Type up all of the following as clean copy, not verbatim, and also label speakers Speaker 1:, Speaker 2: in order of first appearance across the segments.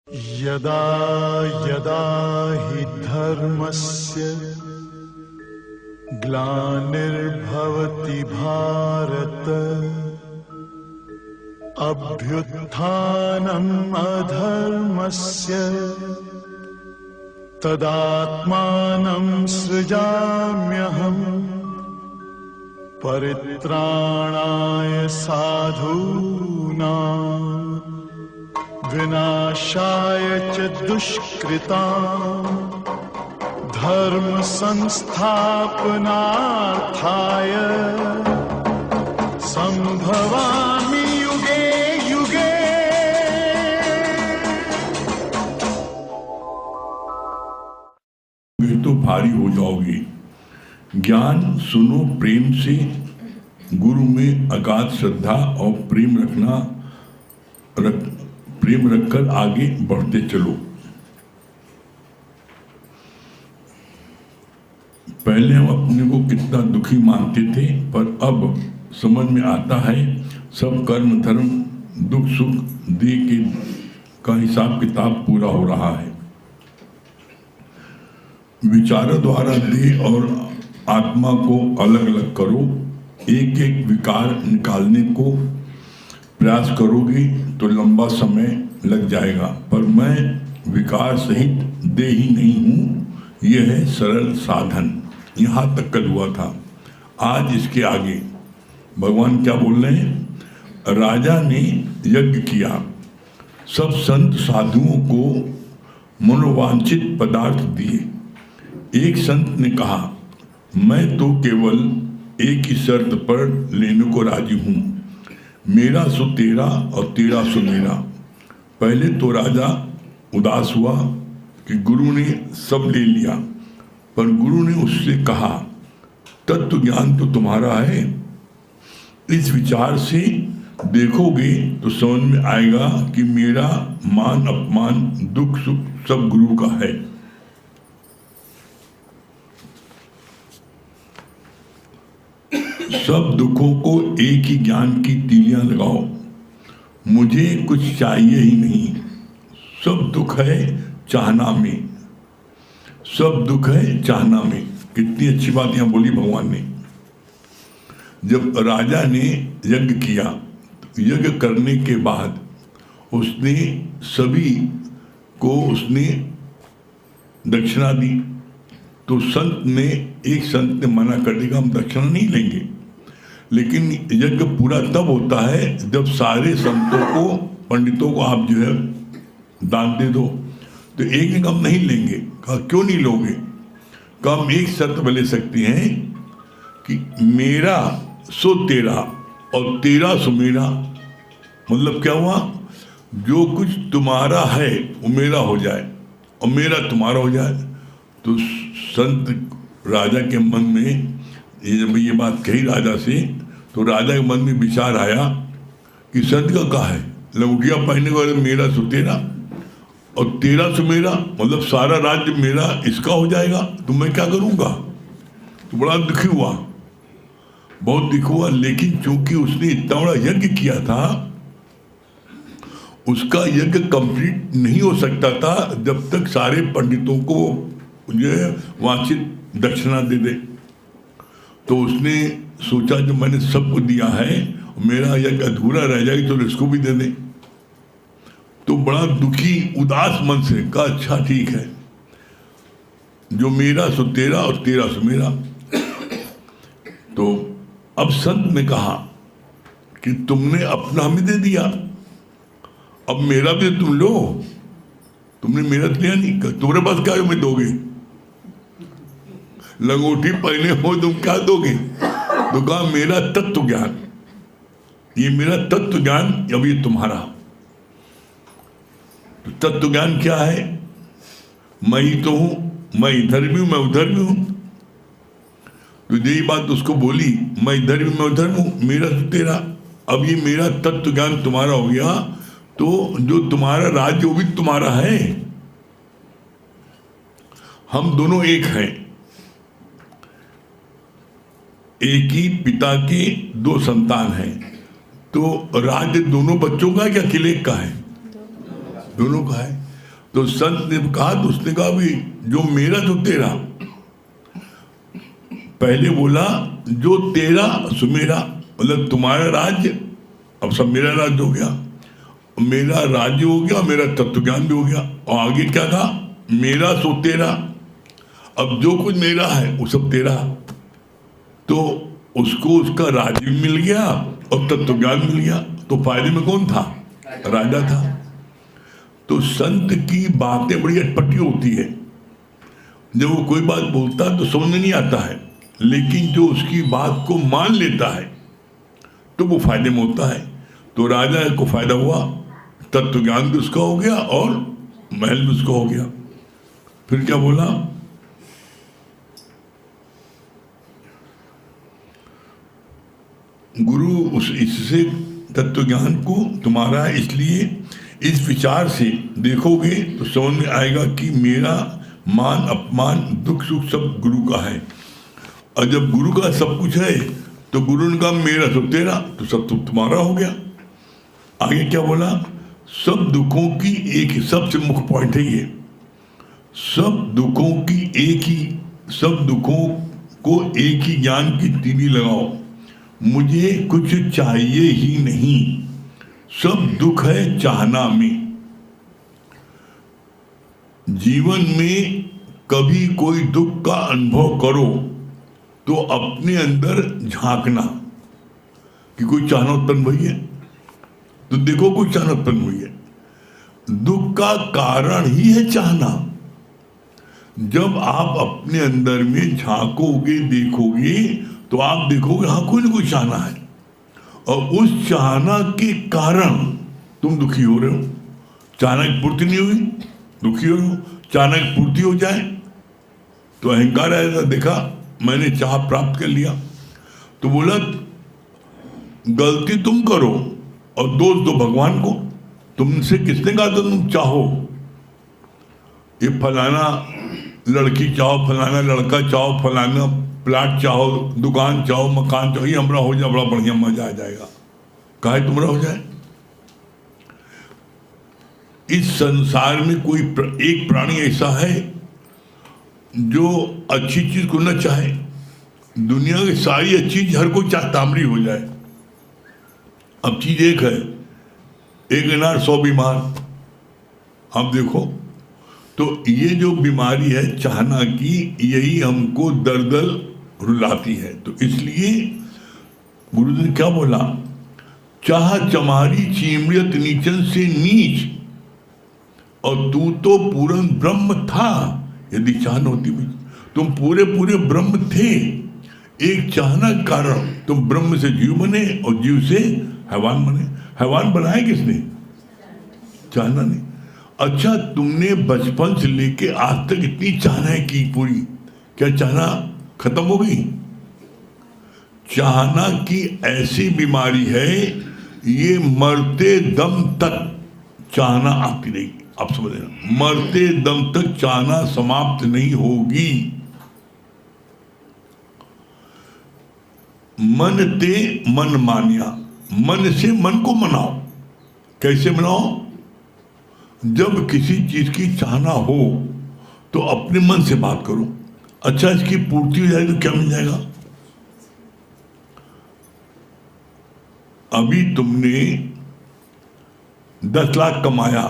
Speaker 1: यदा यदा हि धर्मस्य ग्लानिर्भवति भारत अभ्युत्थानम् अधर्मस्य तदात्मानं सृजाम्यहम् परित्राणाय साधूनां विनाशाय च दुष्कृतां धर्म संस्थापनार्थाय संभवामि युगे युगे।
Speaker 2: तो भारी हो जाओगे। ज्ञान सुनो प्रेम से, गुरु में अगाध श्रद्धा और प्रेम रखकर आगे बढ़ते चलो। पहले हम अपने को कितना दुखी मानते थे, पर अब समझ में आता है सब कर्म धर्म दुख सुख दे के का हिसाब किताब पूरा हो रहा है। विचारों द्वारा देह और आत्मा को अलग अलग करो। एक एक विकार निकालने को प्रयास करोगे तो लंबा समय लग जाएगा, पर मैं विकार सहित देह ही नहीं हूँ। यह है सरल साधन। यहाँ तक कल हुआ था। आज इसके आगे भगवान क्या बोल रहे हैं? राजा ने यज्ञ किया, सब संत साधुओं को मनोवांछित पदार्थ दिए। एक संत ने कहा, मैं तो केवल एक ही शर्त पर लेने को राजी हूँ, मेरा सो तेरा और तेरा सो मेरा। पहले तो राजा उदास हुआ कि गुरु ने सब ले लिया, पर गुरु ने उससे कहा, तत्व ज्ञान तो तुम्हारा है। इस विचार से देखोगे तो समझ में आएगा कि मेरा मान अपमान दुख सुख सब गुरु का है। सब दुखों को एक ही ज्ञान की तीलियां लगाओ। मुझे कुछ चाहिए ही नहीं। सब दुख है चाहना में, सब दुख है चाहना में। कितनी अच्छी बात यहाँ बोली भगवान ने। जब राजा ने यज्ञ किया, यज्ञ करने के बाद उसने सभी को उसने दक्षिणा दी, तो एक संत ने मना कर दिया, हम दक्षिणा नहीं लेंगे। लेकिन यज्ञ पूरा तब होता है जब सारे संतों को पंडितों को आप जो है दान दे दो। तो एक ने हम नहीं लेंगे। कहा क्यों नहीं लोगे? कहा हम एक शर्त पे ले सकते हैं कि मेरा सो तेरा और तेरा सो मेरा। मतलब क्या हुआ? जो कुछ तुम्हारा है वो मेरा हो जाए और मेरा तुम्हारा हो जाए। तो संत राजा के मन में जब ये बात कही राजा से, तो राजा के मन में विचार आया कि संत का कहा है लंगोटिया पहनने वाले मेरा सो तेरा और तेरा सो मेरा, मतलब सारा राज्य मेरा इसका हो जाएगा, तो मैं क्या करूँगा? तो बड़ा दुखी हुआ, बहुत दुखी हुआ। लेकिन चूंकि उसने इतना बड़ा यज्ञ किया था, उसका यज्ञ कंप्लीट नहीं हो सकता था जब तक सारे पंडितों को जो वांछित दक्षिणा दे दे। तो उसने सोचा जो मैंने सबको दिया है, मेरा यज्ञ अधूरा रह जाएगा, तो इसको भी दे दे। तो बड़ा दुखी उदास मन से कहा, अच्छा ठीक है, जो मेरा सो तेरा और तेरा सो मेरा। तो अब संत ने कहा कि तुमने अपना हमें दे दिया, अब मेरा भी तुम लो। तुमने मेरा लिया नहीं, तुम्हारे पास क्या है मैं दोगे? लंगोटी पहने हो तुम क्या दोगे? तो कहा मेरा तत्व ज्ञान, ये मेरा तत्व ज्ञान, अब ये तुम्हारा। तो तत्व ज्ञान क्या है? मैं ही तो हूं, मैं इधर भी हूं, मैं उधर भी हूं। तो यही बात उसको बोली, मैं इधर भी मैं उधर हूं, मेरा तो तेरा। अब ये मेरा तत्व ज्ञान तुम्हारा हो गया, तो जो तुम्हारा राज्य वो भी तुम्हारा है। हम दोनों एक हैं, एक ही पिता के दो संतान हैं। तो राज्य दोनों बच्चों का क्या अकेले का है? दोनों का है। तो संत ने कहा, तो उसने कहा भी जो मेरा तो तेरा। पहले बोला जो तेरा सो मेरा, मतलब तुम्हारा राज्य अब सब मेरा राज्य हो गया, मेरा राज्य हो गया, मेरा तत्व ज्ञान भी हो गया। और आगे क्या था, मेरा सो तेरा। अब जो कुछ मेरा है वो सब तेरा, तो उसको उसका राज्य भी मिल गया और तत्व ज्ञान मिल गया। तो फायदे में कौन था, राजा था। तो संत की बातें बड़ी अटपटी होती है। जब वो कोई बात बोलता है तो समझ में नहीं आता है, लेकिन जो उसकी बात को मान लेता है तो वो फायदे में होता है। तो राजा को फायदा हुआ, तत्व ज्ञान भी उसका हो गया और महल भी उसका हो गया। फिर क्या बोला, गुरु उस इससे तत्व ज्ञान को तुम्हारा, इसलिए इस विचार से देखोगे तो समझ में आएगा कि मेरा मान अपमान दुख सुख सब गुरु का है। और जब गुरु का सब कुछ है तो गुरु ने कहा मेरा सब तेरा, तो सब तो तुम्हारा हो गया। आगे क्या बोला, सब दुखों की एक ही, सबसे मुख्य पॉइंट है ये, सब दुखों की एक ही, सब दुखों को एक ही ज्ञान की तीली लगाओ, मुझे कुछ चाहिए ही नहीं, सब दुख है चाहना में। जीवन में कभी कोई दुख का अनुभव करो तो अपने अंदर झांकना कि कोई चाहना उत्पन्न हुई है, तो देखो कोई चाहना उत्पन्न हुई है। दुख का कारण ही है चाहना। जब आप अपने अंदर में झांकोगे देखोगे तो आप देखोगे हाँ कोई ना कोई चाहना है, और उस चाहना के कारण तुम दुखी हो रहे हो। चाहना की पूर्ति नहीं हुई, दुखी हो रहे हो। चाहना की पूर्ति हो जाए तो अहंकार आएगा, देखा मैंने चाह प्राप्त कर लिया। तो बोला गलती तुम करो और दोष दो भगवान को। तुमसे किसने कहा था तुम चाहो, ये फलाना लड़की चाहो, फलाना लड़का चाहो, फलाना प्लाट चाहो, दुकान चाहो, मकान चाहो, ये हमारा हो जाए बड़ा बढ़िया मजा आ जाएगा। काहे तुम्हारा हो जाए। इस संसार में कोई एक प्राणी ऐसा है जो अच्छी चीज को न चाहे। दुनिया की सारी अच्छी चीज हर कोई चाहता तामरी हो जाए। अब चीज एक है, एक अनार 100 बीमार। आप देखो तो ये जो बीमारी है चाहना की, यही हमको दलदल रुलाती है। तो इसलिए गुरु जी ने क्या बोला, चाह चमारी चीमरियत नीचन से नीच, और तू तो पूर्ण ब्रह्म था। यदि चाहना होती भी, तुम पूरे पूरे ब्रह्म थे। एक चाहना के कारण तुम ब्रह्म से जीव बने और जीव से हैवान बने। हैवान बनाए किसने, चाहना नहीं। अच्छा तुमने बचपन से लेके आज तक इतनी चाहनाएं की पूरी, क्या चाहना खत्म हो गई। चाहना की ऐसी बीमारी है, ये मरते दम तक चाहना आती रहेगी। आप समझ रहे, मरते दम तक चाहना समाप्त नहीं होगी। मन ते मन मानिया, मन से मन को मनाओ। कैसे मनाओ, जब किसी चीज की चाहना हो तो अपने मन से बात करो, अच्छा इसकी पूर्ति हो जाएगी तो क्या मिल जाएगा। अभी तुमने 10 लाख कमाया,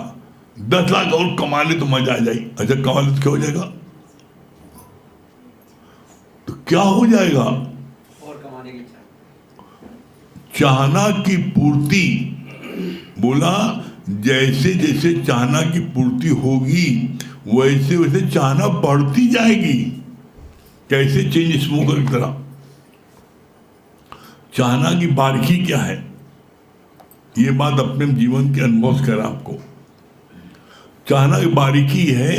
Speaker 2: 10 लाख और कमा ले तो मजा आ जाएगी। अच्छा कमा ले तो क्या हो जाएगा, तो क्या हो जाएगा,
Speaker 3: और कमाने की
Speaker 2: चाहना की पूर्ति। बोला जैसे जैसे चाहना की पूर्ति होगी वैसे वैसे चाहना बढ़ती जाएगी। कैसे, चेंज स्मोकर की तरह। चाहना की बारीकी क्या है, ये बात अपने जीवन के अनुभव से करा आपको। चाहना की बारीकी है,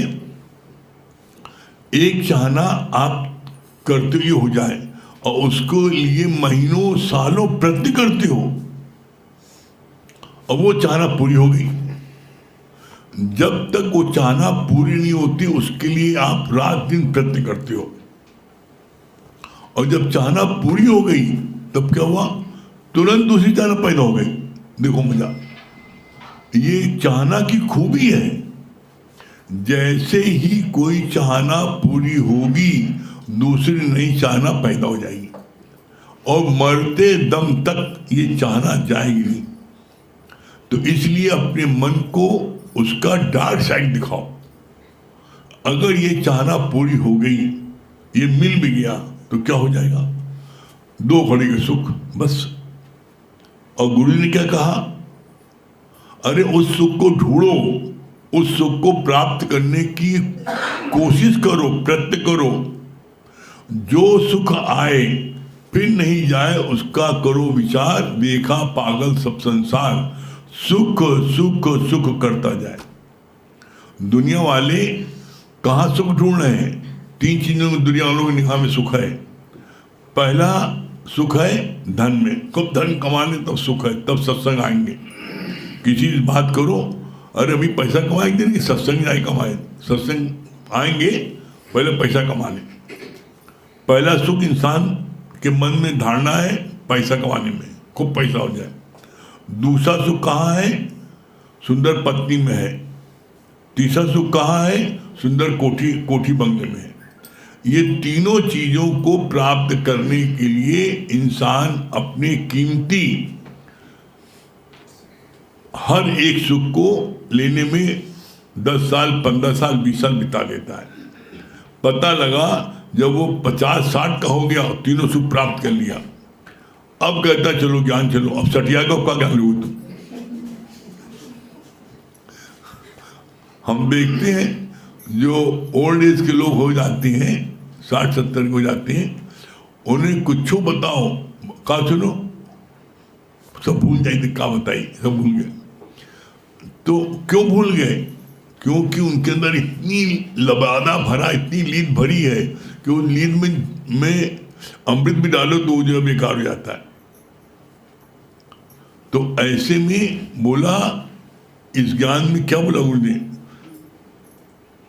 Speaker 2: एक चाहना आप करते हुए हो जाए और उसको लिए महीनों सालों प्रयत्न करते हो और वो चाहना पूरी हो गई। जब तक वो चाहना पूरी नहीं होती उसके लिए आप रात दिन प्रयत्न करते हो, और जब चाहना पूरी हो गई तब क्या हुआ, तुरंत दूसरी चाहना पैदा हो गई। देखो मजा, ये चाहना की खूबी है। जैसे ही कोई चाहना पूरी होगी दूसरी नई चाहना पैदा हो जाएगी और मरते दम तक ये चाहना जाएगी नहीं। तो इसलिए अपने मन को उसका डार्क साइड दिखाओ। अगर ये चाहना पूरी हो गई, ये मिल भी गया, तो क्या हो जाएगा? 2 घड़ी का सुख बस। और गुरु ने क्या कहा? अरे उस सुख को ढूंढो, उस सुख को प्राप्त करने की कोशिश करो, प्रयत्न करो। जो सुख आए फिर नहीं जाए उसका करो विचार, देखा पागल सब संसार, सुख सुख सुख करता जाए। दुनिया वाले कहाँ सुख ढूंढ रहे हैं? 3 चीजों में दुनिया वालों की निगाह में सुख है। पहला सुख है धन में, कब धन कमा ले तब सुख है, तब सत्संग आएंगे। किसी से बात करो, अरे अभी पैसा कमाएंगे कि सत्संग जाए कमाए, सत्संग आएंगे पहले पैसा कमा ले। पहला सुख इंसान के मन में धारणा है पैसा कमाने में, खूब पैसा हो जाए। दूसरा सुख कहाँ है? सुंदर पत्नी में है। तीसरा सुख कहाँ है? सुंदर कोठी बंगले में है। ये तीनों चीजों को प्राप्त करने के लिए इंसान अपने कीमती हर एक सुख को लेने में 10 साल, 15 साल, 20 साल बिता देता है। पता लगा जब वो 50-60 का हो गया, तीनों सुख प्राप्त कर लिया, अब कहता चलो ज्ञान चलो। अब 60 का ज्ञान लो तुम। हम देखते हैं जो ओल्ड एज के लोग हो जाते हैं, 60-70 हो जाते हैं, उन्हें कुछ बताओ, कहा सुनो, सब भूल जाए, क्या बताई, सब भूल गए। तो क्यों भूल गए? क्योंकि उनके अंदर इतनी लबादा भरा, इतनी लीद भरी है कि उस लीद में अमृत भी डालो तो जो बेकार हो जाता है। तो ऐसे में बोला, इस ज्ञान में क्या बोला गुरु ने?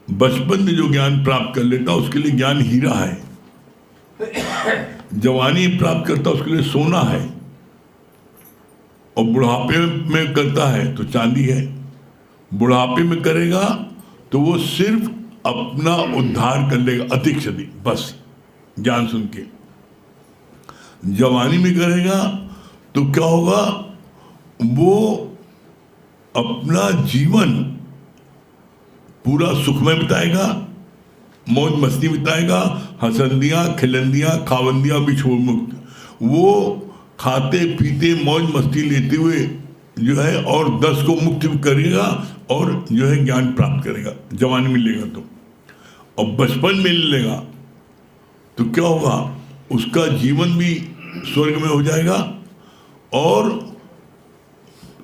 Speaker 2: बचपन में जो ज्ञान प्राप्त कर लेता उसके लिए ज्ञान हीरा है, जवानी प्राप्त करता उसके लिए सोना है, और बुढ़ापे में करता है तो चांदी है। बुढ़ापे में करेगा तो वो सिर्फ अपना उद्धार कर लेगा अधिक से अधिक, बस ज्ञान सुन के। जवानी में करेगा तो क्या होगा? वो अपना जीवन पूरा सुखमय बिताएगा, मौज मस्ती बिताएगा, हसंदियाँ खिलंदियाँ खावंदियाँ भी छोड़ मुक्त। वो खाते पीते मौज मस्ती लेते हुए जो है और 10 को मुक्त करेगा और जो है ज्ञान प्राप्त करेगा। जवानी में लेगा तो, और बचपन में ले लेगा तो क्या होगा? उसका जीवन भी स्वर्ग में हो जाएगा, और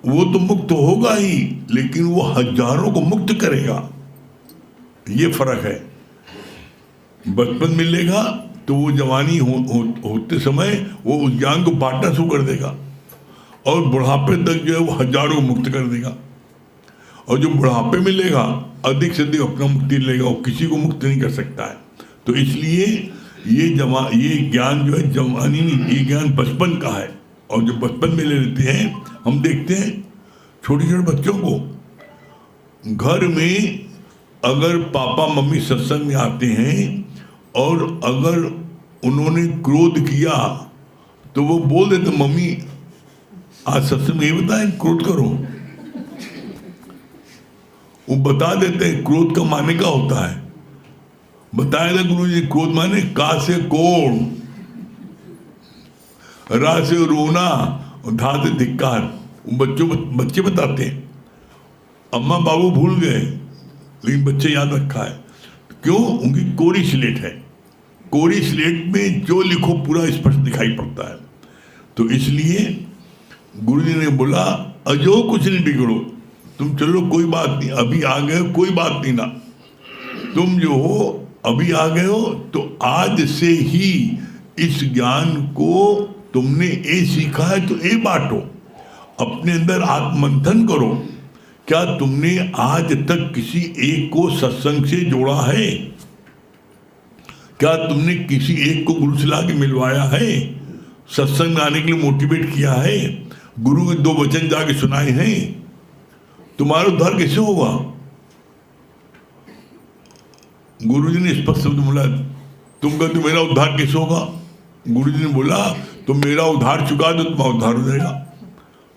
Speaker 2: वो तो मुक्त होगा ही, लेकिन वो हजारों को मुक्त करेगा। ये फर्क है। बचपन में लेगा तो वो जवानी होते समय वो उस ज्ञान को बांटना शुरू कर देगा, और बुढ़ापे तक जो है वो हजारों को मुक्त कर देगा। और जो बुढ़ापे में लेगा अधिक से अधिक अपना मुक्ति लेगा, वो किसी को मुक्त नहीं कर सकता है। तो इसलिए ये ज्ञान जो है जवानी नहीं, ये ज्ञान बचपन का है। और जो बचपन में ले लेते हैं, हम देखते हैं छोटे छोटे बच्चों को, घर में अगर पापा मम्मी सत्संग में आते हैं और अगर उन्होंने क्रोध किया तो वो बोल देते, मम्मी आज सत्संग में ये बताएं क्रोध करो। वो बता देते हैं क्रोध का माने क्या होता है। बताया था गुरु जी, क्रोध माने का से कोड़, रा से रोना और धा से धिक्कार। बच्चे बताते हैं। अम्मा बाबू भूल गए लेकिन बच्चे याद रखा है। क्यों? उनकी कोरी स्लेट है। कोरी स्लेट में जो लिखो पूरा स्पष्ट दिखाई पड़ता है। तो इसलिए गुरु जी ने बोला, अजो कुछ नहीं बिगड़ो, तुम चलो कोई बात नहीं, अभी आ गए हो कोई बात नहीं ना, तुम जो हो अभी आ गए हो तो आज से ही इस ज्ञान को तुमने ये सीखा है तो ये बांटो, अपने अंदर आत्ममंथन करो। क्या तुमने आज तक किसी एक को सत्संग से जोड़ा है? क्या तुमने किसी एक को गुरु से लाके मिलवाया है? सत्संग में आने के लिए मोटिवेट किया है? गुरु के 2 वचन जाके सुनाए हैं? तुम्हारा उद्धार कैसे होगा? गुरुजी ने स्पष्ट शब्द बोला, तुम कहते मेरा उद्धार कैसे होगा? गुरुजी ने बोला तुम मेरा उद्धार चुका दो, तुम्हारा उद्धार हो जाएगा।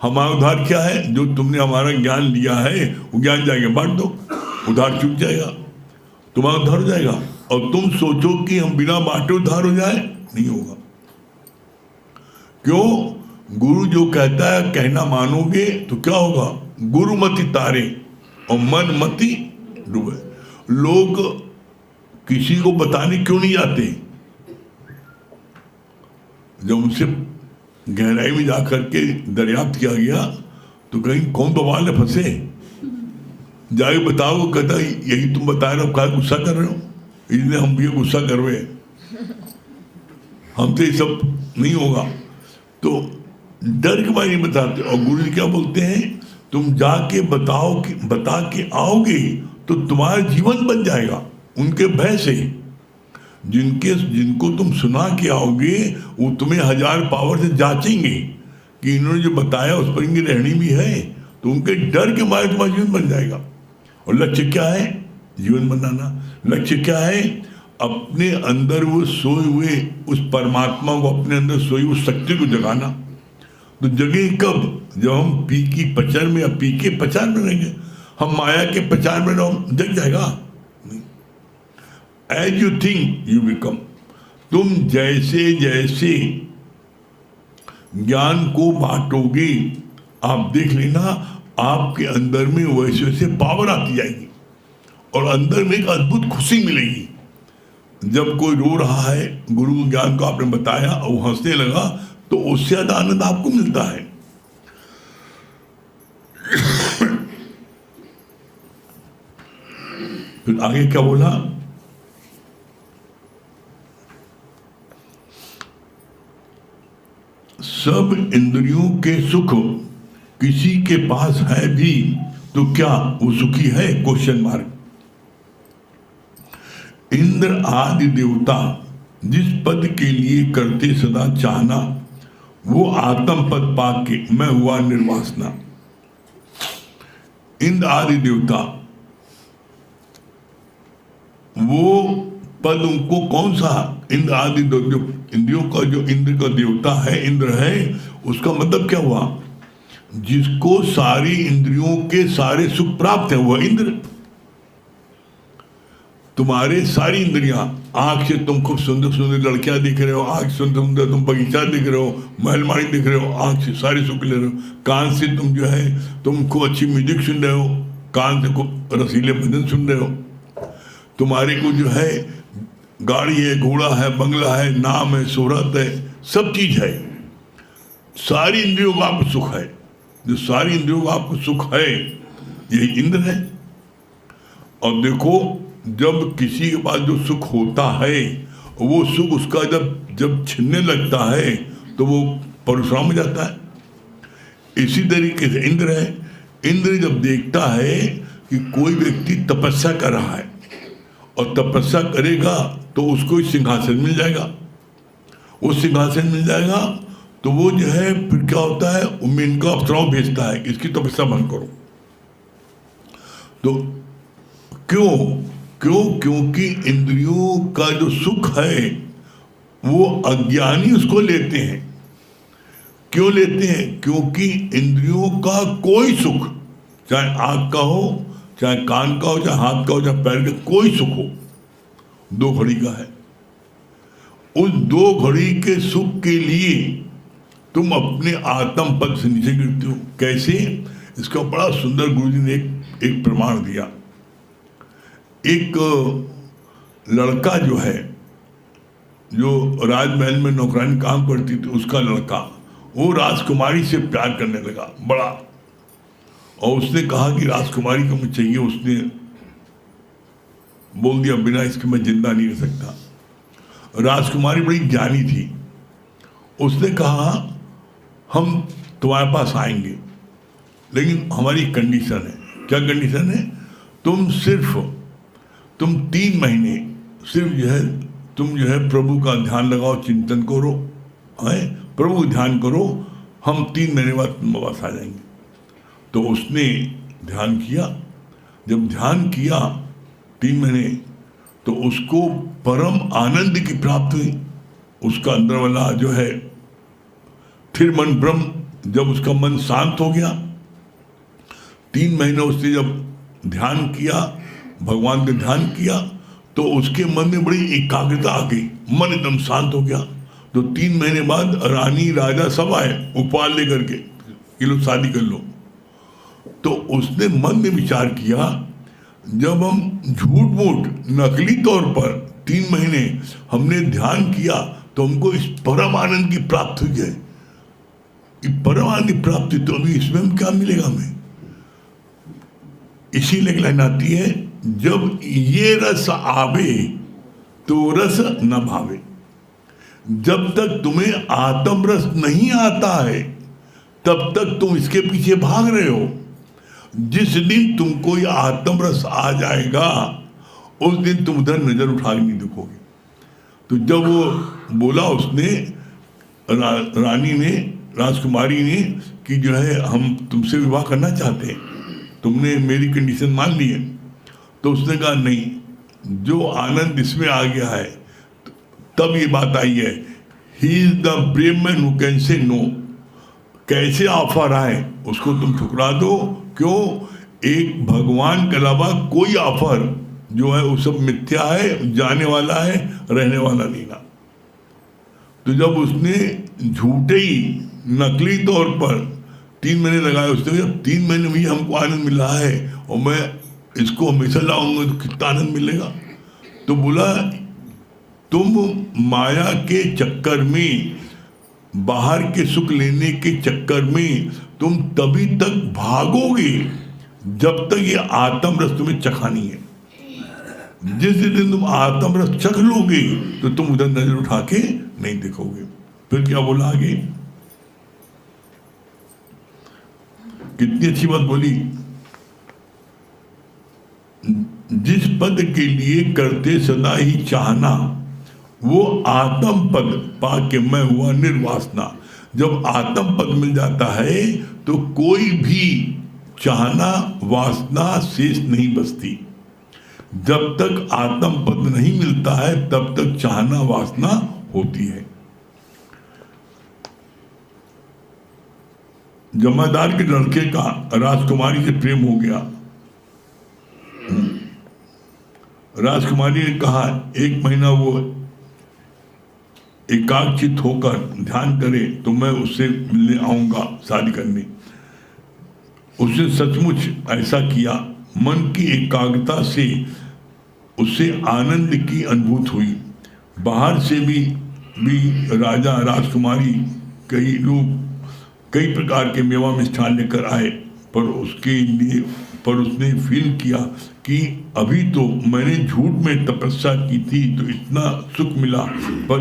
Speaker 2: हमारा उद्धार क्या है? जो तुमने हमारा ज्ञान लिया है वो ज्ञान जाके बांट दो, उद्धार चुक जाएगा, तुम्हारा उद्धार हो जाएगा। और तुम सोचो कि हम बिना बांटे उद्धार हो जाए, नहीं होगा। क्यों? गुरु जो कहता है कहना मानोगे तो क्या होगा? गुरु मति तारे और मन मति डूबे। लोग किसी को बताने क्यों नहीं जाते? जब उनसे गहराई में जाकर के दरियाफ्त किया गया तो कहीं कौन बवाल में फंसे, जाके बताओ, कहता यही तुम बता रहे हो, क्या गुस्सा कर रहे हो? इसलिए हम भी गुस्सा कर रहे हैं, हमसे ये सब नहीं होगा। तो डर के बारे में बताते। और गुरु जी क्या बोलते हैं? तुम जाके बताओ कि बता के आओगे तो तुम्हारा जीवन बन जाएगा उनके भय से। जिनको तुम सुना के आओगे वो तुम्हें 1000 पावर से जांचेंगे कि इन्होंने जो बताया उस पर इनकी रहनी भी है, तो उनके डर के मारे तुम्हारा जीवन बन जाएगा। और लक्ष्य क्या है? जीवन बनाना। लक्ष्य क्या है? अपने अंदर वो सोए हुए उस परमात्मा को, अपने अंदर सोई उस शक्ति को जगाना। तो जगे कब? जब हम पी की पचार में या पी के पचार में रहेंगे। हम माया के पचार में रहो, जग जाएगा। As you think you become. तुम जैसे जैसे ज्ञान को बांटोगे, आप देख लेना आपके अंदर में वैसे वैसे पावर आती जाएगी और अंदर में एक अद्भुत खुशी मिलेगी। जब कोई रो रहा है, गुरु ज्ञान को आपने बताया और वो हंसने लगा, तो उससे ज्यादा आनंद आपको मिलता है। फिर आगे क्या बोला? सब इंद्रियों के सुख किसी के पास है भी तो क्या वो सुखी है? Question mark. इंद्र आदि देवता जिस पद के लिए करते सदा चाहना, वो आत्म पद पाके मैं हुआ निर्वासना। इंद्र आदि देवता, वो पद उनको कौन सा? इंद्र आदि इंद्रियों का जो इंद्र का देवता है, इंद्र है, उसका मतलब क्या हुआ? जिसको सारी इंद्रियों के सारे सुख प्राप्त है वह इंद्र। तुम्हारे सारी इंद्रियां, आंख से तुम खूब सुंदर सुंदर लड़कियां दिख रहे हो, आंख से सुंदर तुम बगीचा दिख रहे हो, महलमारी दिख रहे हो, आंख से सारे सुख ले रहे हो। कान से तुम जो है तुम खूब अच्छी म्यूजिक सुन रहे हो, कान से खूब रसीले भजन सुन रहे हो। तुम्हारे को जो है गाड़ी है, घोड़ा है, बंगला है, नाम है, शोहरत है, सब चीज है। सारी इंद्रियों का आपको सुख है। जो सारी इंद्रियों का आपको सुख है यही इंद्र है। और देखो, जब किसी के पास जो सुख होता है, वो सुख उसका जब छिनने लगता है तो वो परशुराम हो जाता है। इसी तरीके से इंद्र है। इंद्र जब देखता है कि कोई व्यक्ति तपस्या कर रहा है और तपस्या करेगा तो उसको सिंहासन मिल जाएगा, वो सिंहासन मिल जाएगा तो वो जो है फिर क्या होता है, मेनका अप्सराओं भेजता है इसकी तपस्या बंद करो। तो क्योंकि इंद्रियों का जो सुख है वो अज्ञानी उसको लेते हैं। क्यों लेते हैं? क्योंकि इंद्रियों का कोई सुख, चाहे आँख का हो, चाहे कान का हो, चाहे हाथ का हो, चाहे पैर का, कोई सुख हो, 2 घड़ी का है। उस 2 घड़ी के सुख के लिए तुम अपने आत्म पद से नीचे गिरते हो। कैसे? इसका बड़ा सुंदर गुरुजी ने एक प्रमाण दिया। एक लड़का जो है, जो राजमहल में नौकरानी काम करती थी, उसका लड़का वो राजकुमारी से प्यार करने लगा बड़ा, और उसने कहा कि राजकुमारी को मुझे चाहिए। उसने बोल दिया बिना इसके मैं जिंदा नहीं रह सकता। राजकुमारी बड़ी ज्ञानी थी। उसने कहा हम तुम्हारे पास आएंगे, लेकिन हमारी कंडीशन है। क्या कंडीशन है? तुम 3 महीने सिर्फ तुम जो है प्रभु का ध्यान लगाओ, चिंतन करो, है प्रभु का ध्यान करो, हम 3 महीने बाद तुम्हारे पास आ जाएंगे। तो उसने ध्यान किया। जब ध्यान किया 3 महीने, तो उसको परम आनंद की प्राप्ति हुई। उसका अंदर वाला जो है फिर मन ब्रह्म, जब उसका मन शांत हो गया, 3 महीने उसने जब ध्यान किया, भगवान का ध्यान किया, तो उसके मन में बड़ी एकाग्रता आ गई, मन एकदम शांत हो गया। तो 3 महीने बाद रानी राजा सब आए उपवास लेकर के, ये लोग शादी कर लो। तो उसने मन में विचार किया, जब हम झूठ मूठ नकली तौर पर 3 महीने हमने ध्यान किया तो हमको इस परम आनंद की प्राप्ति हुई है। ये परम आनंद की प्राप्ति तो अभी इसमें क्या मिलेगा हमें? इसीलिए लाइन आती है, जब ये रस आवे तो रस न भावे। जब तक तुम्हें आत्म रस नहीं आता है तब तक तुम इसके पीछे भाग रहे हो। जिस दिन तुमको ये आत्म रस आ जाएगा उस दिन तुम उधर नजर उठा के नहीं देखोगे। तो जब वो बोला उसने रानी ने, राजकुमारी ने कि जो है हम तुमसे विवाह करना चाहते हैं, तुमने मेरी कंडीशन मान ली है, तो उसने कहा नहीं, जो आनंद इसमें आ गया है, तब ये बात आई है, he is the brave man who can say no. कैसे ऑफर आए उसको तुम ठुकरा दो। क्यों? एक भगवान के अलावा कोई ऑफर जो है वो सब मिथ्या है, जाने वाला है, रहने वाला नहीं ना। तो जब उसने झूठे ही नकली तौर पर 3 महीने लगाए, उसने जब 3 महीने में हमको आनंद मिला है और मैं इसको हमेशा लाऊंगा तो कितना आनंद मिलेगा। तो बोला, तुम माया के चक्कर में, बाहर के सुख लेने के चक्कर में तुम तभी तक भागोगे जब तक ये आत्म रस तुम्हें चखा नहीं है। जिस दिन तुम आत्म रस चख लोगे तो तुम उधर नजर उठा के नहीं देखोगे। फिर क्या बोला आगे, कितनी अच्छी बात बोली, जिस पद के लिए करते सदा ही चाहना वो आत्म पद पाके मैं हुआ निर्वासना। जब आत्म पद मिल जाता है तो कोई भी चाहना वासना शेष नहीं बचती। जब तक आत्म पद नहीं मिलता है तब तक चाहना वासना होती है। जमादार के लड़के का राजकुमारी से प्रेम हो गया। राजकुमारी ने कहा 1 महीना वो एकाग्रचित होकर ध्यान करे तो मैं उससे मिलने आऊंगा शादी करने। उसने सचमुच ऐसा किया। मन की एकाग्रता से उससे आनंद की अनुभूति हुई। बाहर से भी राजा राजकुमारी कई लोग कई प्रकार के मेवा मिष्ठान लेकर आए, पर उसने फील किया कि अभी तो मैंने झूठ में तपस्या की थी तो इतना सुख मिला, पर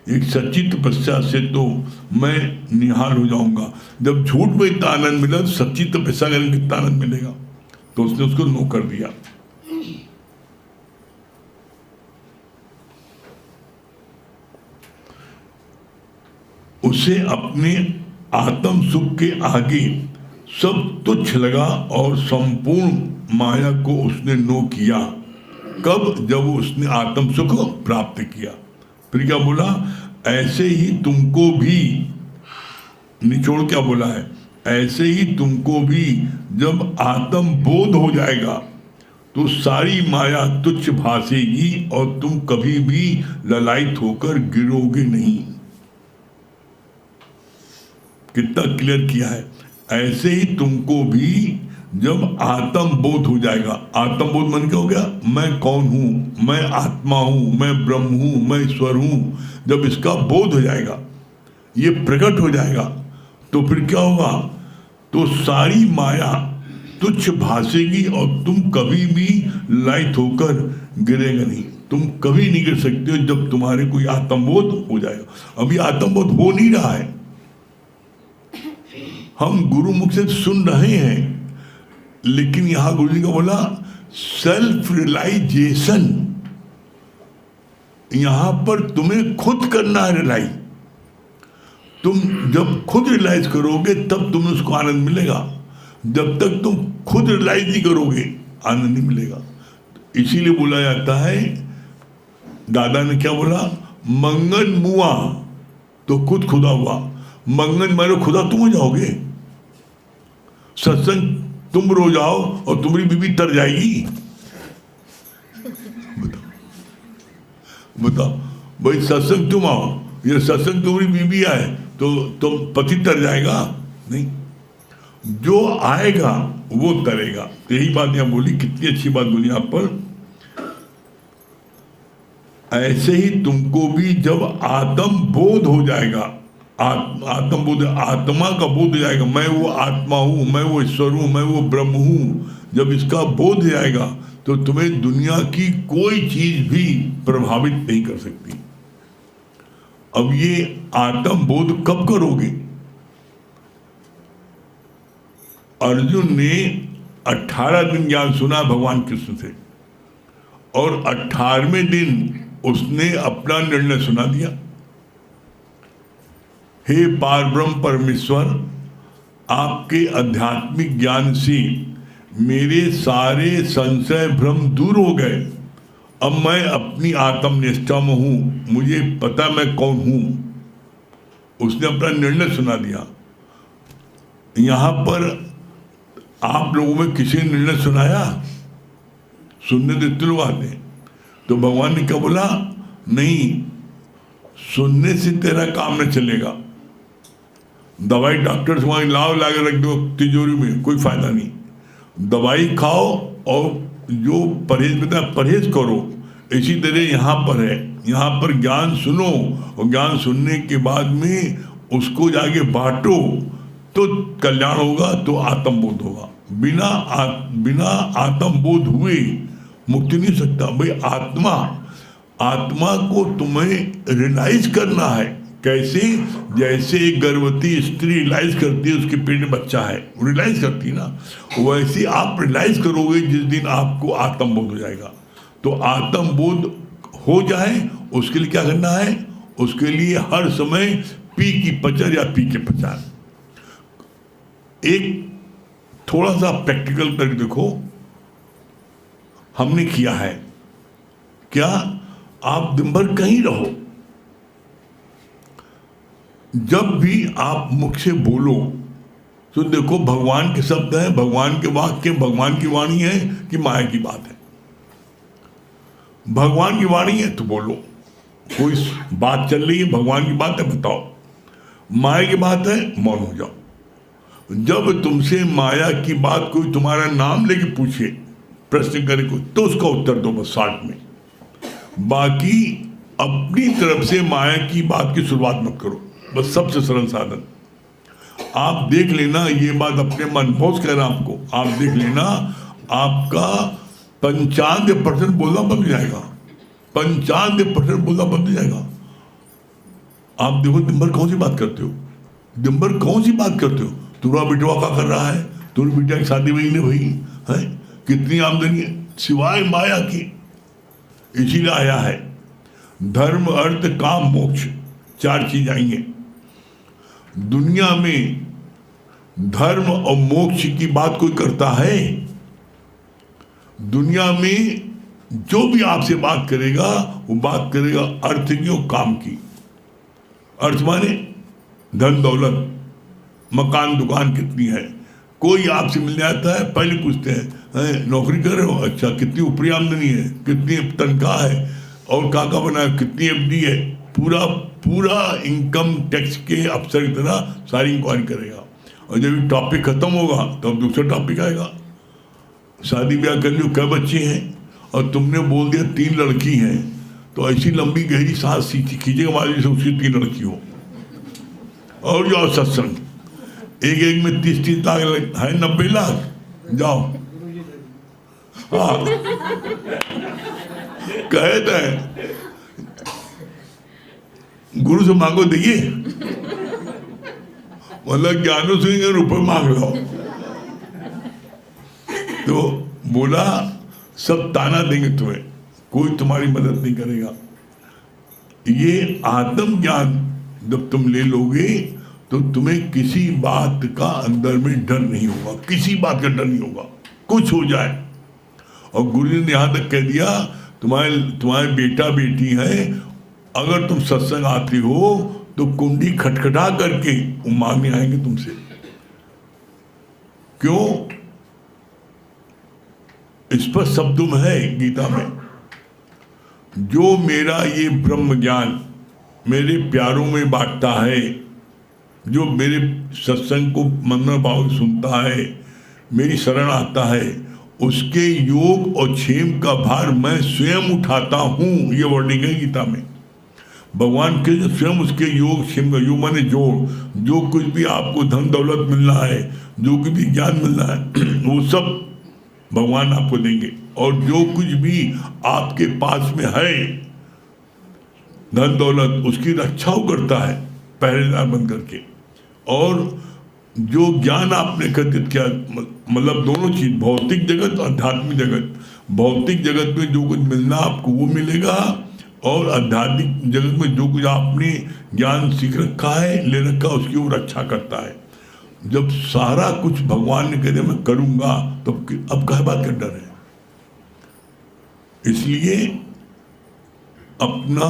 Speaker 2: एक सच्ची तपस्या से तो मैं निहाल हो जाऊंगा। जब झूठ में इतना आनंद मिला तो सच्ची तपस्या करने में कितना आनंद मिलेगा। तो उसने उसको नो कर दिया। उसे अपने आत्म सुख के आगे सब तुच्छ लगा और संपूर्ण माया को उसने नो किया। कब? जब उसने आत्म सुख प्राप्त किया। फिर क्या बोला, ऐसे ही तुमको भी, निचोड़ क्या बोला है, ऐसे ही तुमको भी जब आत्म बोध हो जाएगा तो सारी माया तुच्छ भासेगी और तुम कभी भी ललायित होकर गिरोगे नहीं। कितना क्लियर किया है। ऐसे ही तुमको भी जब आत्म बोध हो जाएगा, आत्म बोध मन क्या हो गया, मैं कौन हूं, मैं आत्मा हूं, मैं ब्रह्म हूं, मैं ईश्वर हूं, जब इसका बोध हो जाएगा, ये प्रकट हो जाएगा, तो फिर क्या होगा, तो सारी माया तुच्छ भासेगी और तुम कभी भी ललायित होकर गिरेगा नहीं। तुम कभी नहीं गिर सकते हो जब तुम्हारे कोई आत्मबोध हो जाएगा। अभी आत्मबोध हो नहीं रहा है, हम गुरु मुख से सुन रहे हैं, लेकिन यहां गुरु जी का बोला सेल्फ रियलाइजेशन, यहां पर तुम्हें खुद करना है रियलाइज। तुम जब खुद रियलाइज करोगे तब तुम्हें उसको आनंद मिलेगा। जब तक तुम खुद रियलाइज नहीं करोगे आनंद नहीं मिलेगा। इसीलिए बोला जाता है, दादा ने क्या बोला, मंगन मुआ तो खुद खुदा हुआ, मंगन मारो खुदा तुम हो जाओगे। सत्संग तुम रो जाओ और तुम्हारी बीवी तर जाएगी। बताओ भाई, सत्संग तुम आओ, ये सत्संग तुम्हारी बीवी आए तो तुम पति तर जाएगा? नहीं, जो आएगा वो तरेगा। तो यही बात यहाँ बोली, कितनी अच्छी बात बोली यहाँ पर। ऐसे ही तुमको भी जब आत्म बोध हो जाएगा, आत्म बोध, आत्मा का बोध हो जाएगा, मैं वो आत्मा हूँ, मैं वो ईश्वर हूँ, मैं वो ब्रह्म हूँ, जब इसका बोध हो जाएगा तो तुम्हें दुनिया की कोई चीज भी प्रभावित नहीं कर सकती। अब ये आत्म बोध कब करोगे? अर्जुन ने 18 दिन ज्ञान सुना भगवान कृष्ण से, और 18वें दिन उसने अपना निर्णय सुना दिया। हे पारब्रह्म परमेश्वर, आपके आध्यात्मिक ज्ञान से मेरे सारे संशय भ्रम दूर हो गए। अब मैं अपनी आत्मनिष्ठा में हूं, मुझे पता मैं कौन हूं। उसने अपना निर्णय सुना दिया। यहां पर आप लोगों में किसी ने निर्णय सुनाया? सुनने तो इतने लोग आते हैं। तो भगवान ने क्या बोला, नहीं, सुनने से तेरा काम न चलेगा। दवाई डॉक्टर से वहां लाओ, लाके रख दो तिजोरी में, कोई फायदा नहीं। दवाई खाओ और जो परहेज बता परहेज करो। इसी तरह यहाँ पर है, यहाँ पर ज्ञान सुनो और ज्ञान सुनने के बाद में उसको जाके बांटो तो कल्याण होगा, तो आत्मबोध होगा। बिना आत्मबोध हुए मुक्ति नहीं सकता। भाई आत्मा को तुम्हें रियलाइज करना है। कैसे? जैसे एक गर्भवती स्त्री रियलाइज करती है उसके पेट में बच्चा है, रियलाइज करती है ना, वैसे आप रियलाइज करोगे जिस दिन आपको आत्मबोध हो जाएगा। तो आत्मबोध हो जाए उसके लिए क्या करना है? उसके लिए हर समय पी की पचर या पी के पचार। एक थोड़ा सा प्रैक्टिकल करके देखो, हमने किया है क्या? आप दिन भर कहीं रहो, जब भी आप मुख से बोलो तो देखो भगवान के शब्द हैं, भगवान के वाक्य, भगवान की वाणी है कि माया की बात है। भगवान की वाणी है तो बोलो, कोई बात चल रही है, भगवान की बात है, बताओ। माया की बात है, मौन हो जाओ। जब तुमसे माया की बात कोई तुम्हारा नाम लेके पूछे, प्रश्न करे कोई, तो उसका उत्तर दो बस 60 में। बाकी अपनी तरफ से माया की बात की शुरुआत मत करो, बस सबसे सरल साधन। आप देख लेना, ये बात अपने मन बहुत कह रहा आपको, आप देख लेना आपका 95% बोलना बंद हो जाएगा, 95% बोलना बंद हो जाएगा। आप देखो दिन भर कौन सी बात करते हो, दिन भर कौन सी बात करते हो? तुम्हारा बेटवा क्या कर रहा है, तुम्हारी बेटा की शादी हुई नहीं हुई है, कितनी आमदनी है, सिवाय माया की। इसीलिए आया है धर्म अर्थ काम मोक्ष, 4 चीज आएंगे। दुनिया में धर्म और मोक्ष की बात कोई करता है? दुनिया में जो भी आपसे बात करेगा वो बात करेगा अर्थ की और काम की। अर्थ माने धन दौलत, मकान दुकान कितनी है। कोई आपसे मिलने आता है, पहले पूछते हैं नौकरी कर रहे हो, अच्छा कितनी ऊपरी आमदनी है, कितनी तनख्वाह है, और काका बना, कितनी एफडी है। पूरा इनकम टैक्स के अफसर की तरह सारी इंक्वायरी करेगा। और जब टॉपिक खत्म होगा तो अब दूसरा टॉपिक आएगा, शादी ब्याह कर लियो, क्या बच्चे हैं, और तुमने बोल दिया 3 लड़की हैं, तो ऐसी लंबी गहरी सांस खींचेगा हमारी से उसकी 3 लड़की हो। और जाओ सत्संग, एक में 30 लाख है, 90 लाख, जाओ। हाँ कहते हैं गुरु से मांगो देखिए, मतलब ज्ञानो सिंह रुपये मांग लो। तो बोला सब ताना देंगे तुम्हें, कोई तुम्हारी मदद नहीं करेगा। ये आत्म ज्ञान जब तुम ले लोगे तो तुम्हें किसी बात का अंदर में डर नहीं होगा, किसी बात का डर नहीं होगा, कुछ हो जाए। और गुरु जी ने यहाँ तक कह दिया, तुम्हारे बेटा बेटी है, अगर तुम सत्संग आते हो तो कुंडी खटखटा करके वो मांगने आएंगे तुमसे। क्यों? स्पष्ट शब्दों में है गीता में, जो मेरा ये ब्रह्म ज्ञान मेरे प्यारों में बांटता है, जो मेरे सत्संग को मन भाव सुनता है, मेरी शरण आता है, उसके योग और क्षेम का भार मैं स्वयं उठाता हूँ। ये वर्डिंग है गीता में। भगवान के स्वयं उसके योग क्षेम का, योग माने जोड़, जो कुछ भी आपको धन दौलत मिल रहा है, जो कुछ भी ज्ञान मिल रहा है, वो सब भगवान आपको देंगे। और जो कुछ भी आपके पास में है धन दौलत, उसकी रक्षा वो करता है पहरेदार बन करके। और जो ज्ञान आपने एकत्रित किया, मतलब दोनों चीज, भौतिक जगत और आध्यात्मिक जगत। भौतिक जगत में जो कुछ मिलना आपको वो मिलेगा, और आध्यात्मिक जगत में जो कुछ आपने ज्ञान सीख रखा है, ले रखा, उसकी वो रक्षा करता है। जब सारा कुछ भगवान ने कह दिया मैं करूंगा, तो अब कह बात का डर है। इसलिए अपना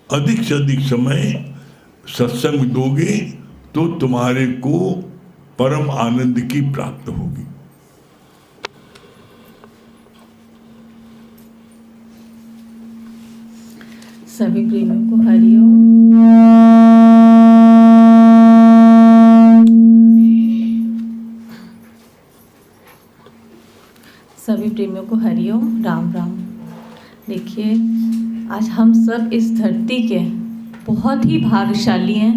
Speaker 2: अधिक से अधिक समय सत्संग में दोगे तो तुम्हारे को परम आनंद की प्राप्त होगी।
Speaker 3: सभी प्रेमियों को हरिओम। सभी प्रेमियों को हरिओम, राम राम। देखिए, आज हम सब इस धरती के बहुत ही भाग्यशाली हैं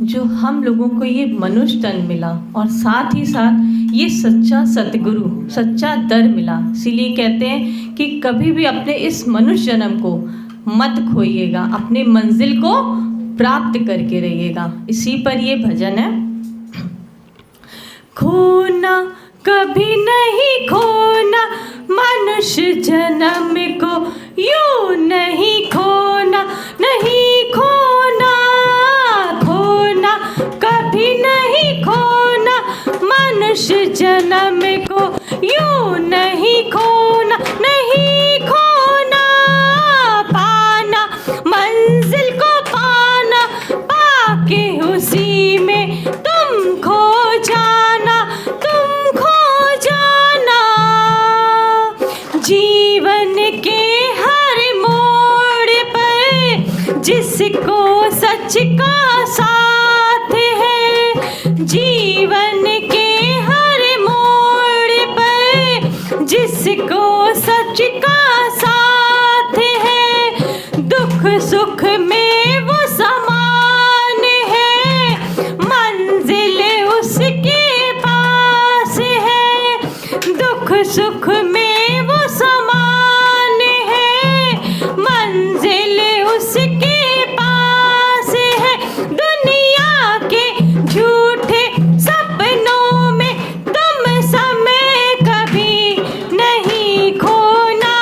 Speaker 3: जो हम लोगों को ये मनुष्य तन मिला, और साथ ही साथ ये सच्चा सतगुरु, सच्चा दर मिला। इसीलिए कहते हैं कि कभी भी अपने इस मनुष्य जन्म को मत खोइएगा, अपने मंजिल को प्राप्त करके रहिएगा। इसी पर ये भजन है। खोना कभी नहीं खोना मनुष्य जन्म को, यूं नहीं खोना, नहीं खोना, खोना कभी नहीं खोना मनुष्य जन्म को, यूं नहीं खोना, नहीं खोना, पाना मंजिल को पाना, पाके उसी में तुम खो जाना, तुम खो जाना। जीवन के हर मोड़ पर जिसको सच का साथ है, जीवन के हर मोड़ पर जिसको सच का साथ है, दुख सुख में वो समान है, मंजिल उसके पास है, दुख सुख में वो समान है, मंजिल उसके पास है। दुनिया के झूठे सपनों में तुम समय कभी नहीं खोना,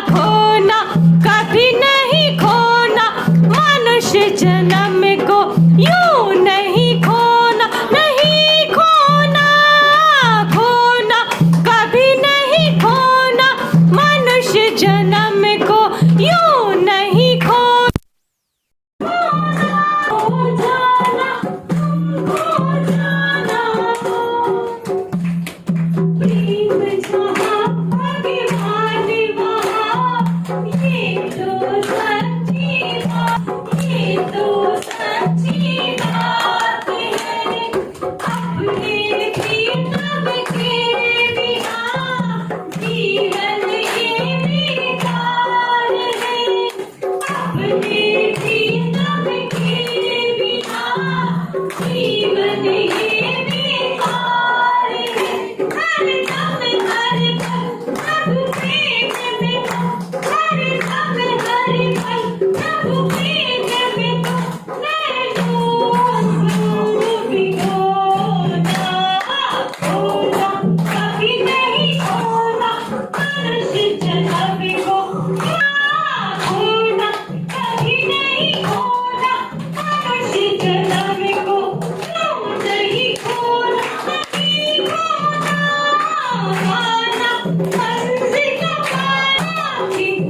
Speaker 3: खोना कभी नहीं खोना मनुष्य जन्म को, यूं नहीं खोना, नहीं खोना, खोना कभी नहीं खोना।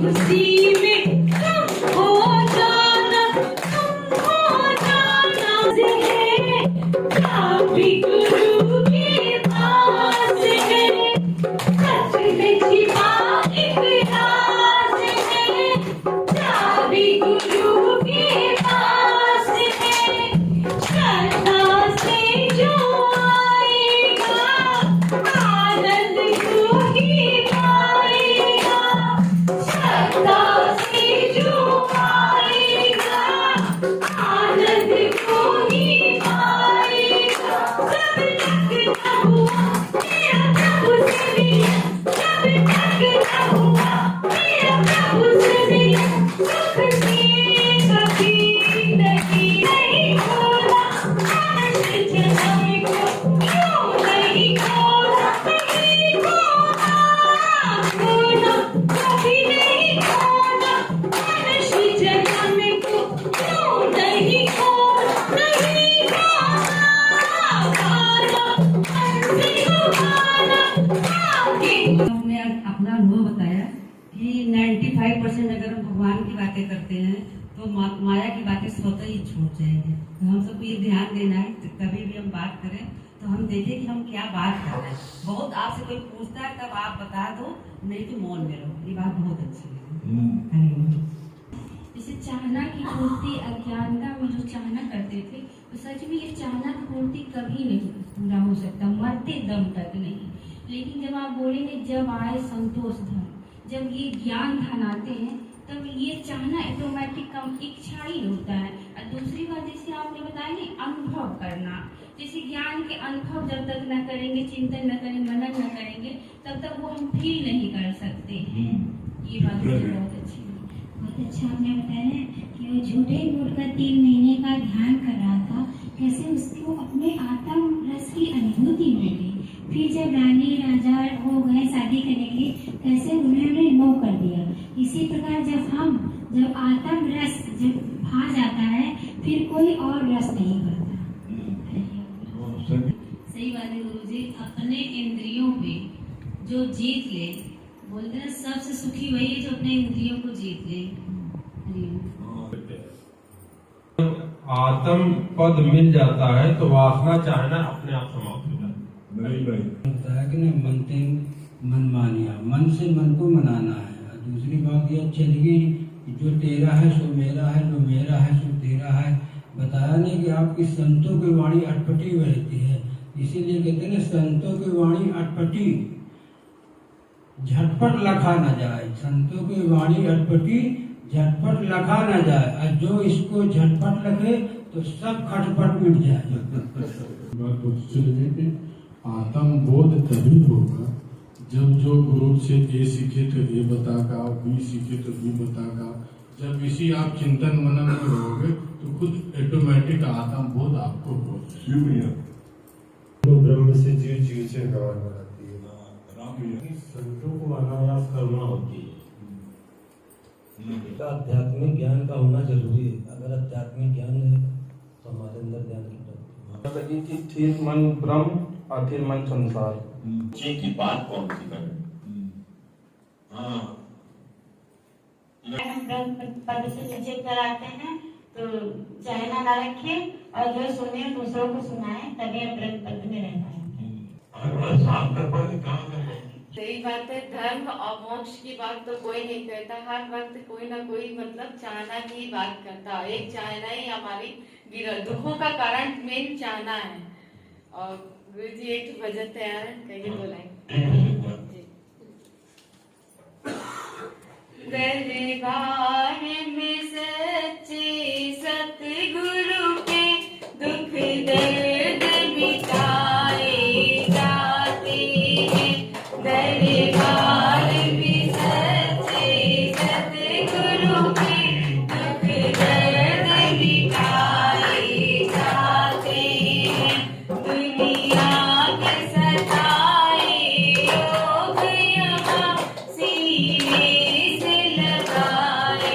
Speaker 3: खुशी में हम हो जाना, हम हो जाना है, काफी गुरु के पास है, सच में छिपा एक राज है, काफी गुरु के पास है, श्रद्धा से जो आएगा आनंद को ही पाएगा, श्रद्धा से जो आएगा आनंद को ही पाएगा। जब तक न हुआ मेरा प्रभु से मिलन, जब तक न हुआ मेरा प्रभु से मिलन, सुख से कभी नहीं खोला, मनुष्य जन्म को क्यों नहीं खोला, नहीं खोला, खोला कभी नहीं खोला, मनुष्य जन्म को क्यों नहीं खोला, नहीं खोला, खोला हमसे खोला आगे।
Speaker 4: हमने अपना अनुभव बताया कि 95% अगर हम भगवान की बातें करते हैं तो माया की बातें स्वतः ही छूट जाएंगी। तो हम सबको ये ध्यान देना है कि कभी भी हम बात करें तो हम देखें कि हम क्या बात कर रहे हैं। बहुत आपसे कोई पूछता है तब आप बता दो, नहीं तो मौन में रहो। ये बात बहुत अच्छी है।
Speaker 5: जैसे चाहना की पूर्ति अज्ञानता में जो चाहना करते थे, तो सच में ये चाहना की पूर्ति कभी नहीं पूरा हो सकता, मरते दम तक नहीं। लेकिन जब आप बोलेंगे जब आए संतोष धर्म, जब ये ज्ञान धन आते हैं तब ये चाहना ऑटोमेटिक कम इच्छा ही होता है। और दूसरी बात जैसे आपने बताया ना अनुभव करना, जैसे ज्ञान के अनुभव जब तक न करेंगे, चिंतन न करेंगे, मनन न करेंगे, तब तक वो हम फील नहीं कर सकते हैं। ये बात मुझे बहुत अच्छी लगी।
Speaker 6: बहुत अच्छा आपने बताया कि वो झूठे मूड का 3 महीने का ध्यान कर रहा था, कैसे उसको अपने आत्म रस की अनुभूति मिली। फिर जब रानी राजा हो गए शादी करने के लिए, कैसे उन्होंने नो कर दिया। इसी प्रकार जब आत्म रस जब भा जाता है, फिर कोई और रस नहीं करता।
Speaker 5: सही बात है गुरुजी। अपने इंद्रियों पे जो जीत ले, बोलते हैं सबसे सुखी वही है जो अपने इंद्रियों को जीत ले।
Speaker 7: आत्म पद मिल जाता है तो वासना चाहना अपने आप समाप्त हो जाता है।
Speaker 8: होता है कि ना मनते मन मानिया, मन से मन को मनाना है। और दूसरी बात यह चली गई जो तेरा है सो मेरा है, जो मेरा है सो तेरा है। बताया नहीं कि आपकी संतों की वाणी अटपटी रहती है, इसीलिए कहते हैं ना संतों की वाणी अटपटी झटपट लखा न जाए। संतों की वाणी अटपटी झटपट लखा न जाए, और जो इसको झटपट लखे तो सब खटपट मिट जाए।
Speaker 9: आत्म बोध तभी होगा जब जो गुरु से ए सीखे तो ए बतागा, बी सीखे तो बी बतागा। जब इसी आप चिंतन मनन में रहोगे तो खुद ऑटोमेटिक आत्म बोध आपको हो जाएगा।
Speaker 10: तो ब्रह्म से जीव, जीव से भगवान बनाती है। संतों को अनायास करुणा होती है। आध्यात्मिक ज्ञान का होना जरूरी है। अगर आध्यात्मिक ज्ञान है तो हमारे अंदर ज्ञान की
Speaker 7: लगी कि स्थिर मन ब्रह्म, अथिर मन संसार।
Speaker 2: जी की बात कौन सी करें? हाँ,
Speaker 6: हम ब्रह्म पद से नीचे कर आते हैं तो चाहना ना रखें, और जो सुने दूसरों को सुनाएं, तभी हम ब्रह्म पद में रह पाएंगे।
Speaker 3: सही बात है। धर्म और मोक्ष की बात तो कोई नहीं कहता, हर वक्त कोई ना कोई मतलब चाहना की बात करता। एक चाहना ही हमारी दुखों का कारण मेन चाहना है। और गुरु जी एक भजन तैयार है, कहिए बोलाएं। दरबार में सच्चे सतगुरु के दुख दर्द मिटाए जाते हैं। दरबार में सच्चे सतगुरु के दुख दर्द मिटाए जाते हैं। दुनिया के सताए लोग यहाँ सीने से लगाए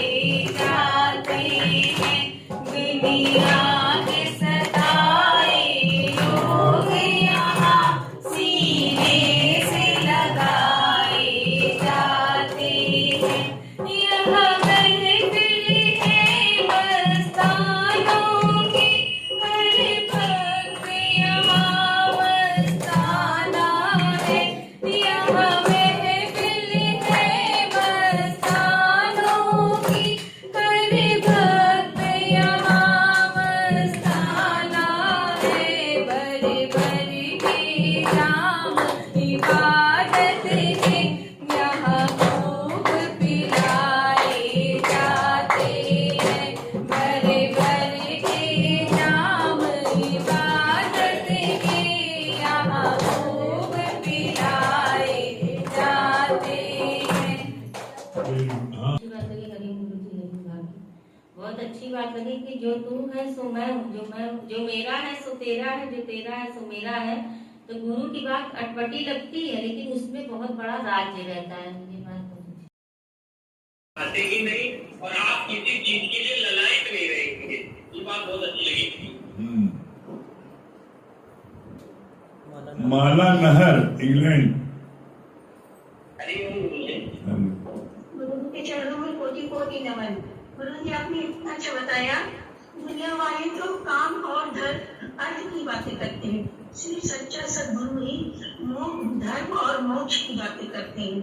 Speaker 4: अच्छी बात लगी हरि गुरु जी ने बात, बहुत अच्छी बात लगी कि जो तू है सो मैं हूँ, जो मेरा है सो तेरा है, जो तेरा है सो मेरा है। तो गुरु की बात अटपटी लगती है लेकिन उसमें बहुत बड़ा राज्य रहता है। ये बात बहुत अच्छी
Speaker 11: आते ही नहीं और आप किसी चीज के लिए ललायत नहीं रहेंगे, ये बात बहुत अच्छी लगी।
Speaker 2: माला नहर इंग्लैंड।
Speaker 12: गुरु के चरणों में कोटि कोटि नमन। गुरु जी आपने इतना अच्छा बताया, दुनिया वाले तो काम और धर्म अर्थ की बातें करते हैं, सिर्फ सच्चा सद्गुरु ही धर्म और मोक्ष की बातें करते हैं।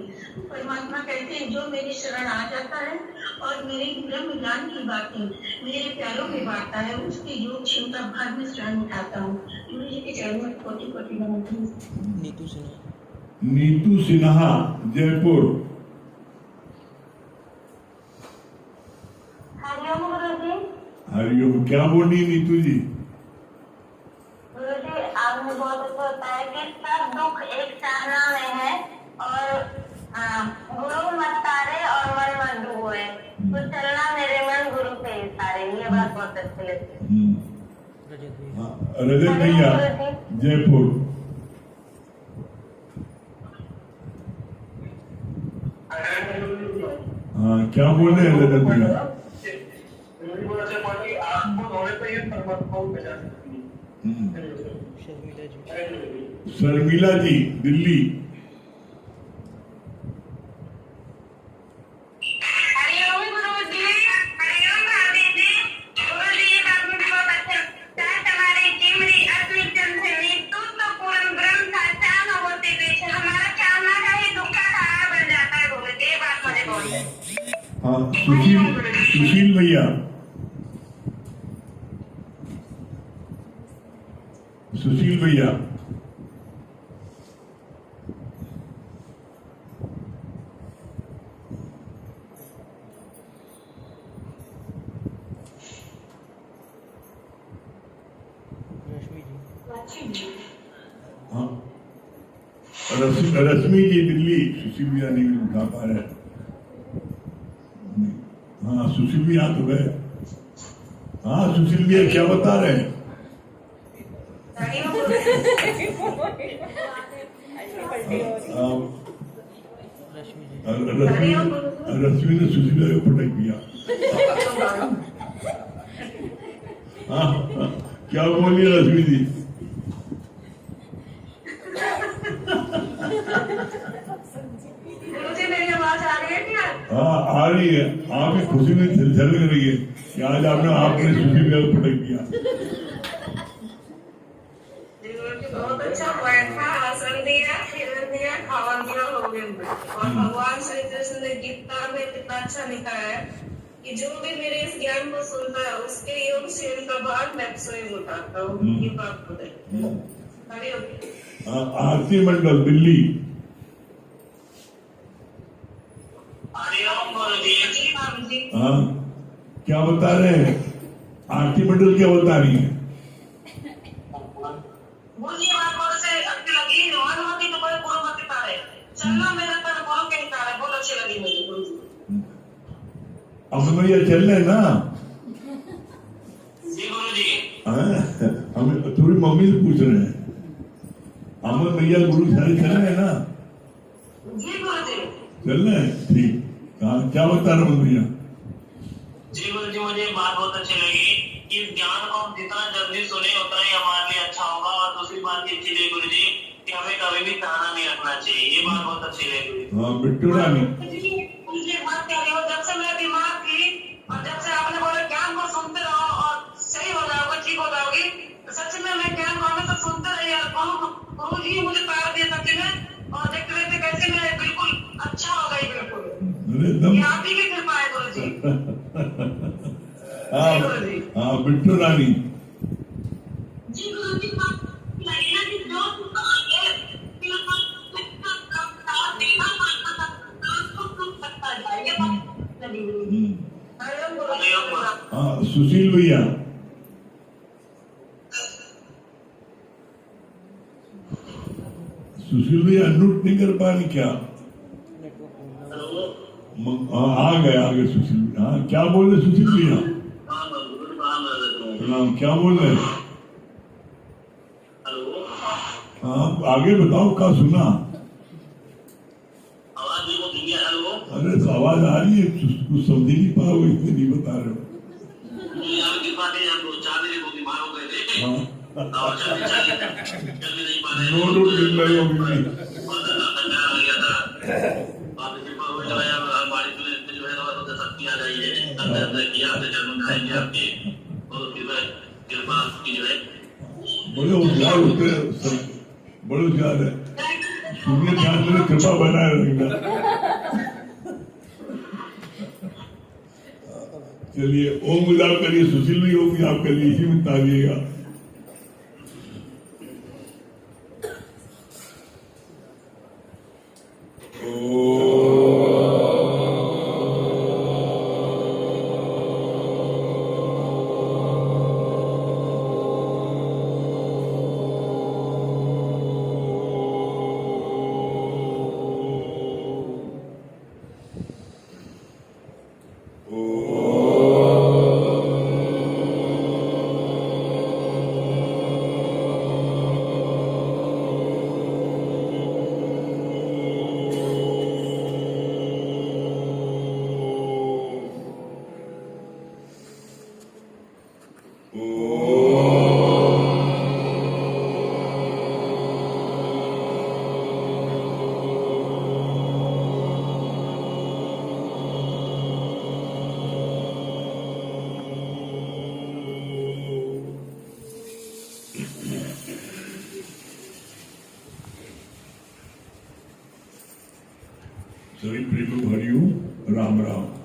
Speaker 12: परमात्मा कहते हैं जो मेरे शरण आ जाता है और मेरे ब्रह्म ज्ञान की बातें मेरे प्यारों में बांटता है, उसके योग क्षमता भर में शरण उठाता हूँ। गुरु जी के चरणों में कोटि कोटि नमन।
Speaker 2: नीतू सिन्हा जयपुर।
Speaker 12: हरिओम गुरु जी।
Speaker 2: हरिओम, क्या बोली नीतू जी?
Speaker 12: गुरु जी आपने बहुत अच्छा बताया कि सब दुख एक चाहना में है और गुरु मत तारे और मन मत डूबोए, तो चलना मेरे मन गुरु पे तारे। ये बात बहुत अच्छी लगती है।
Speaker 2: रजत भैया जयपुर। हाँ, क्या बोले रजत भैया? शर्मिला जी दिल्ली।
Speaker 12: हरिओम गुरु जी। हरिओम भाभी जी। गुरु जी ये बात मुझे बहुत अच्छा लगता है, हमारे जिमरी असली चंद से नीतू तो पूर्ण ब्रह्म साचान होते देश हमारा चाहना का ही दुख का कारण बन जाता है। गुरु जी ये बात मुझे बहुत।
Speaker 2: हाँ, सुशील भैया। सुशील भैया। हाँ, रश्मि जी दिल्ली। सुशील भैया नहीं उठा पा रहे। हाँ, सुशील भैया तो गए। हाँ, सुशील भैया क्या बता रहे हैं? रश्मि ने सुशील भैया को पटक दिया। हाँ, क्या बोलिए रश्मि जी?
Speaker 12: मेरी आवाज आ रही है क्या?
Speaker 2: हाँ, आ रही है। आपकी खुशी में झलक रही है कि आज आपने सुशील भैया को पटक दिया।
Speaker 12: बहुत अच्छा बैठा, आसन दिया, हिरण दिया, खावन दिया, हो गया। और भगवान श्री कृष्ण ने गीता में कितना अच्छा लिखा है कि जो भी मेरे इस ज्ञान को सुनता है उसके योग से उनका भाग मैं स्वयं उठाता हूँ। ये बात बताइए।
Speaker 2: आरती मंडल दिल्ली।
Speaker 11: हरिओम गुरु जी।
Speaker 2: हाँ, क्या बता रहे हैं? आरती मंडल क्या बता रही है?
Speaker 12: मुझे बात बहुत से अच्छी लगी। रोहन होती तो कोई गुरु मत तारे, चलना मेरे पर गुरु के तारे। बहुत अच्छी लगी मुझे गुरु जी।
Speaker 2: अब भैया चल रहे ना?
Speaker 11: जी गुरु जी।
Speaker 2: हम थोड़ी मम्मी से पूछ रहे हैं। अमर भैया गुरु सारे चल रहे हैं ना?
Speaker 12: जी गुरु जी।
Speaker 2: चल रहे हैं, ठीक। हाँ, क्या बता रहे हो भैया?
Speaker 11: जी गुरु जी, मुझे बात बहुत अच्छी लगी कि ज्ञान को हम जितना जल्दी सुने उतना ही हमारे लिए अच्छा होगा। और दूसरी बात ये अच्छी लगी गुरु जी कि हमें कभी भी ताना नहीं रखना चाहिए। ये बात बहुत अच्छी लगी।
Speaker 2: हाँ, बिट्टू रानी।
Speaker 12: मुझे बात कर रही हो, जब से मैं बीमार थी और जब से आपने बोला ज्ञान को सुनते रहो और सही हो जाओगे, ठीक हो जाओगी, सच में मैं ज्ञान को हमेशा सुनते रही। गुरु जी मुझे तार दिए सच में और देखते रहते कैसे मैं बिल्कुल अच्छा हो गई। बिल्कुल ये आप ही की कृपा है गुरु जी।
Speaker 2: हाँ, बिट्टू रानी।
Speaker 12: जी गुरु जी, लगी ना कि जो
Speaker 2: हाँ, सुशील भैया। सुशील भैया अनम्यूट नहीं कर पा रही क्या? आ गए सुशील। हाँ, क्या बोल रहे सुशील भैया? प्रणाम। क्या बोल रहे? हाँ, आगे बताओ, क्या सुना? अरे तो आवाज आ रही है, कुछ समझ नहीं पाओगे, इसलिए नहीं बता रहे हो। नो मिल रही होगी। बड़े होशियार होते हैं, बड़े होशियार है। सुनिए ध्यान से, कृपा बनाए रखना। चलिए ओम गुलाब करिए, सुशील भी होगी आप करिए, इसी में तालिएगा। सभी प्रेम हरिओम, राम राम।